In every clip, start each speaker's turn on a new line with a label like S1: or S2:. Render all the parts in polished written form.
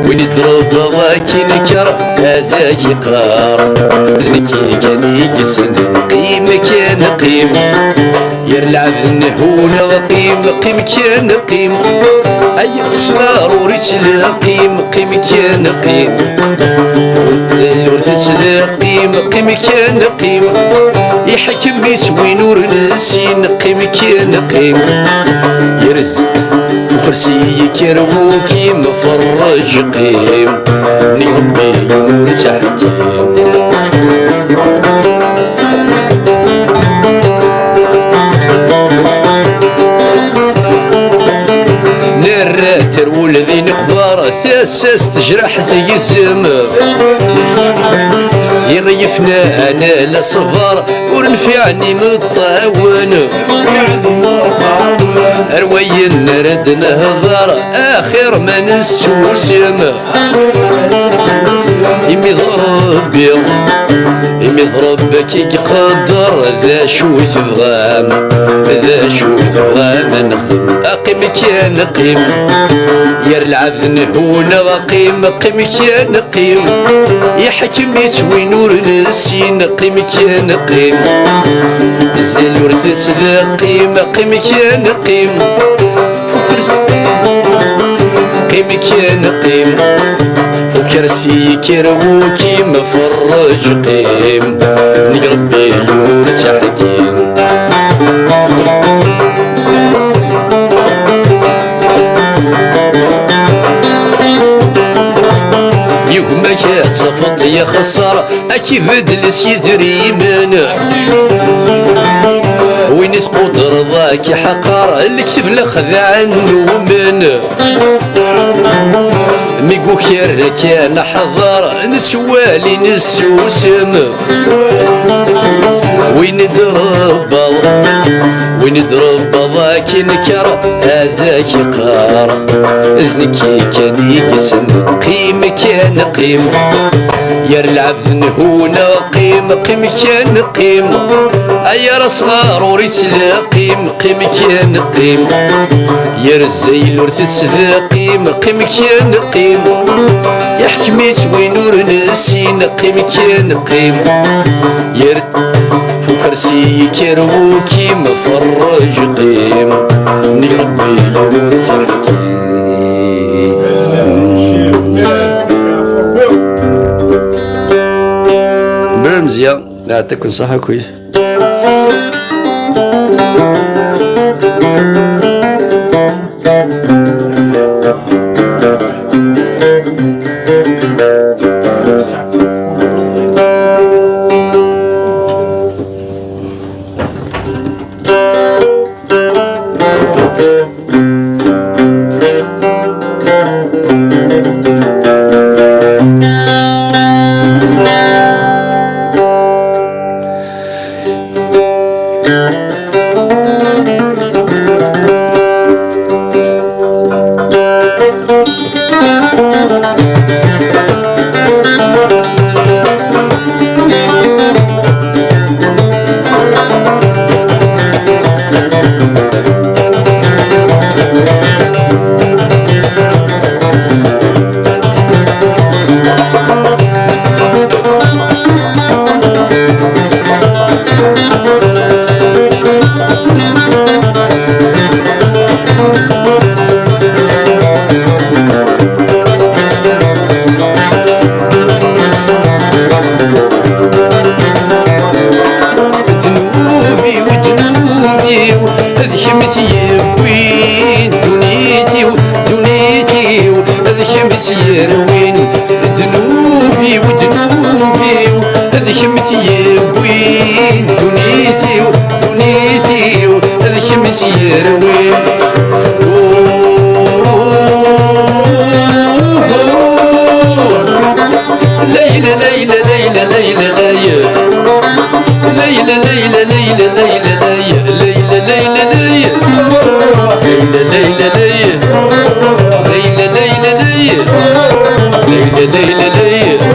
S1: وين يضرب كي نكر هذاك يقار ذنكي كان يقسن قيم كان قيم يرلعب النهولة قيم كان قيم أي صغار وريتل قيم كان قيم الورث قيم كان قيم يحكم بيت وين ورنسين قيم كان قيم يرز كرسي كرهو كيم فرج قيم نربي يمور تحكيم نراتر ولذي نقفار ثاساس تجرح يزم يريفنا انا لا صفار ورنفعني من الطاون أروين نرد نهضر آخر ما نسوسم يمي ضرب كي يقدر ذا شو تبغام نخدم أقيم كان قيم يرلعب نهونا قيم كان قيم يحكم يتوين ورنسين قيم كان قيم زين ورثت قيم كان قيم كان قيم فكرسي كروكي مفرج قيم نقربي يور تحكيم يوم كات صفط يا خسارة أكيد بدلس يذري منع وين تقدر ذاك حقار اللي كتب لخذ عنه من ميقو خير كان حضر نتوالي نسوسم وين ضرب ذاك نكر هذاك قار اذنكي كان يقسم قيم كان قيم يرلعب هنا قيم كان قيم ايا صغار وريت قيم كان قيم يرزي لورث قيم كان قيم يحكميت وين ورنسين قيم كان قيم فكرسي كروكي مفرج قيم نربي يور تحكيم برمزيا لا تكن صحة كويس يروين ذنوبي ودنوبي هذا شمس يروين دنيتي هذا شمس يروين ليلى ليلى ليلى ليلى ليلى ليلى ليلى ليلى ليلى ليلى ليلى ليلى ليلى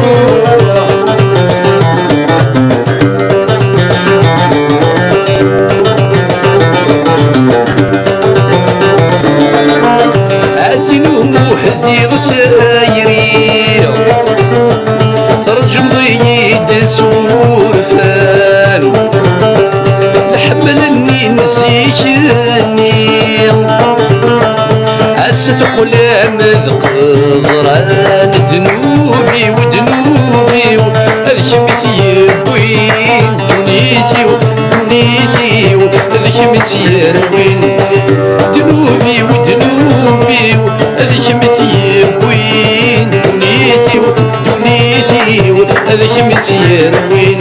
S1: ستقول مذقران دنوبي ودنوبي هذا شمتي وين دنيتي ودنيتي هذا شمتي وين دنوبي ودنوبي هذا شمتي وين دنيتي ودنيتي هذا شمتي وين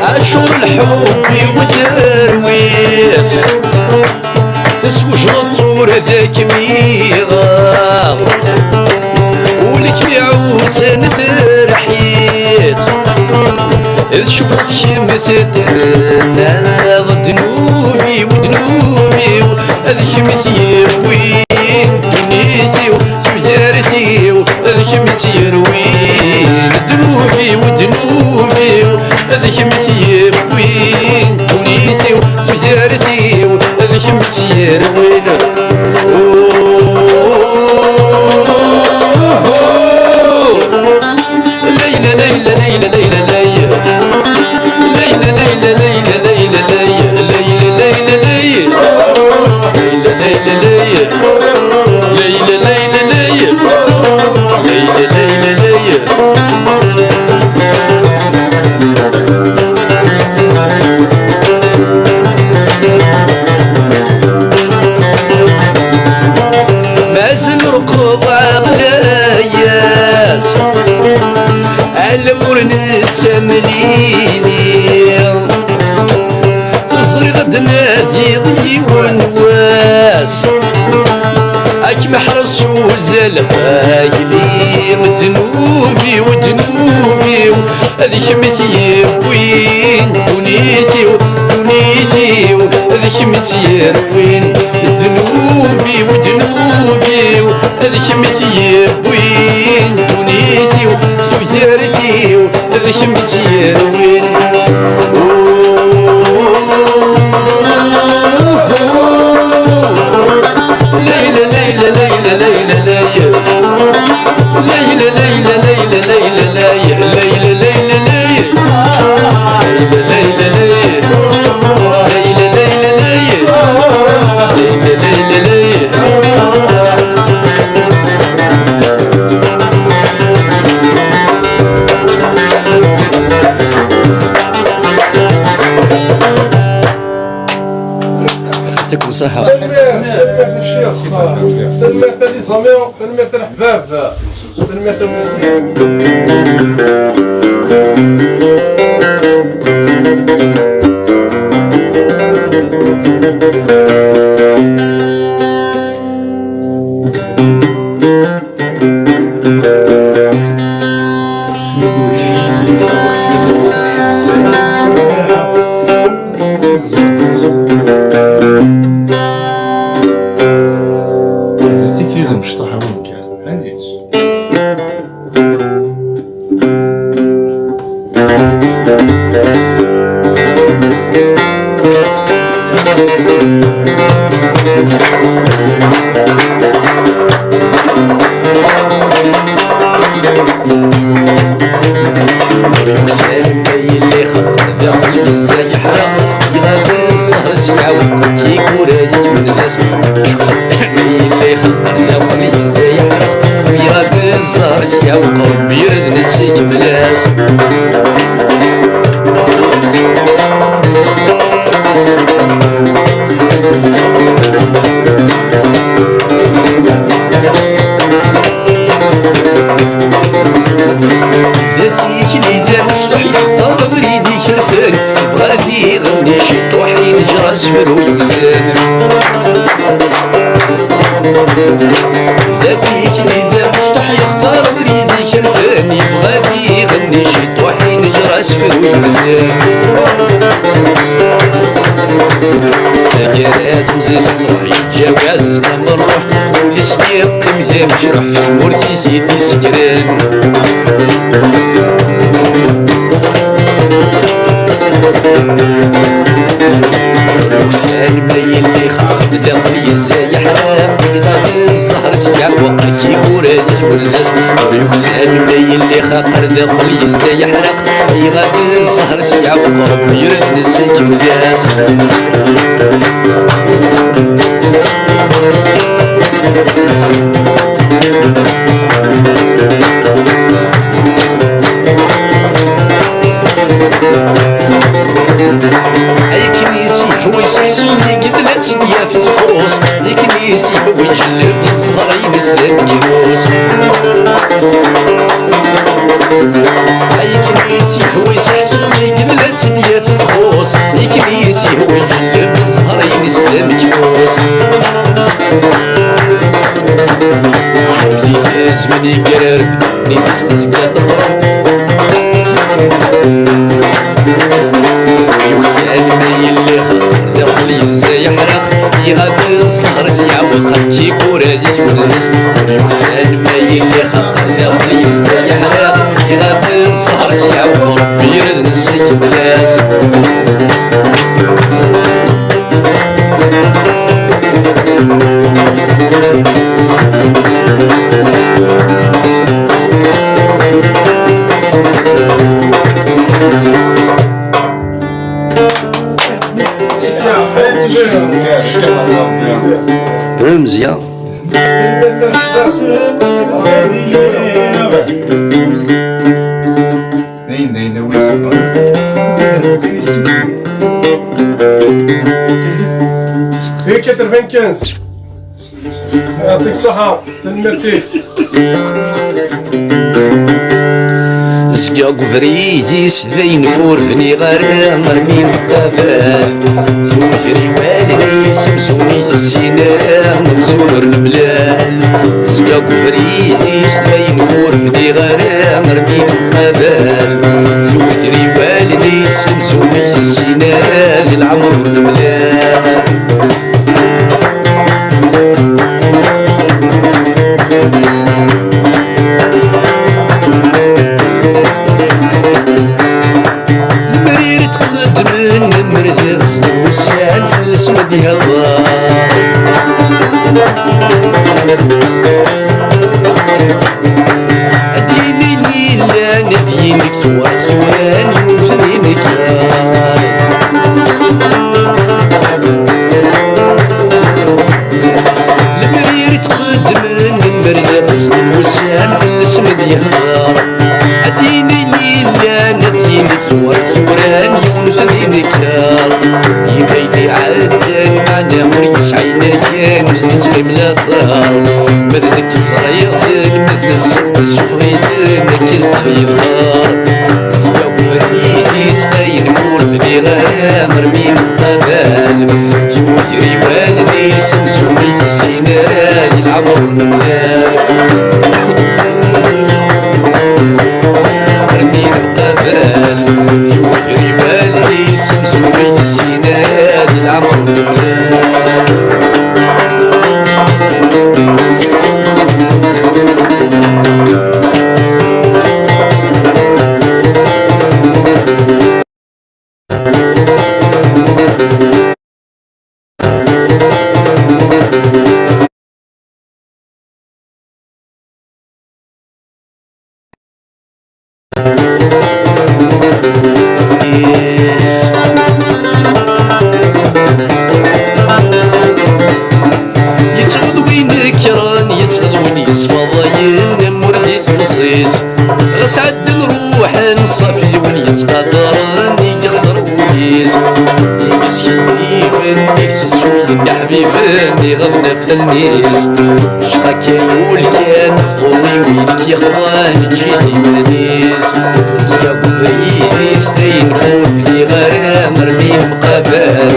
S1: أشهر الحب وثرويت تسوج الطور ذاك ميضا ولك يعوسن فرحيت إذ شبرت شمت الناض دنوبي ودنوبي هذا شمت يروين دنيتي وسجارتي هذا شمت يروين دنوبي ودنوبي هذا شمت يروين دنيتي وسجارتي هذا شمت يروين ليلى ليلى ليلى ليلى الأمور نتسمليني تصري غد نادي ضي ونواس أك محرص وزل قايلي دنوبي ودنوبي هذي شمتي وين دنيتي ودنيتي هذي شمتي وين دنوبي ودنوبي هذي شمتي وين دنيتي وسجارتي هذي شمتي وين ليلى ليلى ليلى ليلى ليلى ليلى ليلى ليلى ليلى ليلى ليلى يعطيكم الصحة.
S2: تنمية الشيخ، تنمية الإسلامية، تنمية الأحباب، تنمية يا وقلبي يرد نسيك بلاس ذاتيك لي دار مصلح يختار بريدي شرفان بغادي يغني شي طوحي نجرى سفر ويوزان ذاتيك لي دار مصلح يختار بريدي شرفان بغادي يغني شي طوحي نجرى سفر ويوزان
S1: القرات وزيز تروح يتجاوز كم نروح ولي سقيط مذا مجرح في مورتي سيدي سكران وكسان ملايين اللي خلق بداخل يزاي حرام غادي الزهر سيع وقت كيبور هذيك ونزاز وكسان ملايين اللي خاطر داخل يزاي حرق غادي الزهر سيع وقت يرد نسيك مداز يا في الخوص الكنيسي ويجلب الزهر ينسلم كيروس اي كنيسي هو يسحسوني قبل تسديا في الخوص الكنيسي هو يجلب الزهر ينسلم كيروس في فاس من يقرر نفس تزكى تخرب يوسال مي اللي خلق داخل يزاي حرق يغادي الزهر سيع وقت كيكور هاديك ونزز يوسال مي اللي خلق داخل يزاي حرق يغادي الزهر سيع وقت يرد نسيك بلاز مزيان
S3: هيك 95 يعطيك الصحة تنمرتيك
S1: زقا قفريدي سذين فور بني غير مرمي مقابل ثوثري والدي سمسوني السنان مزور الملال زقا قفريدي سذين فور بني غير مرمي مقابل ثوثري والدي سمسوني السنان العمر الملال والسعال في الاسود يهضر اديني الليلة ندينك ثوار ثوان يوثنينك المرير تقدم المرير قصد والسعال في الاسود يهضر اديني الليلة ندينك ثوار ثوان يوثنينك يبيني عدن معنا مريس عينا كان وزنت كاملة ثار مثلك صغير مثل السفت السفغيتين كيز طغيار زقاو فريدي ساين فور في غير مرمي مقابل يوثري والدي سمسوني في السنان العمر الملال مرمي مقابل يوثري والدي سمسوني في السنان العمر الملال غسعد نروح نصافي وين يتقدرني يخضر وليس يسكني فني سسود يا حبيبني غبنا في الميس شقاك يقول كان خطوي ويلك يا خوان جيتي مانيس زياب فريدي ستين فور في غير مرمي مقابل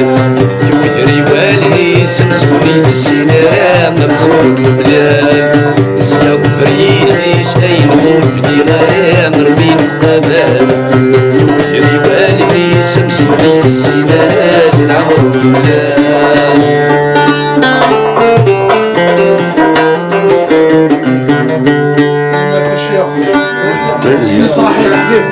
S1: يوثري والدي سمسوني في السنان مزور بلاد زياب فريدي ستين فور في غير مرمي مقابل يوثري والدي سمسوني في السنان مال العمر والمال
S3: الشيخ صاحي الحديث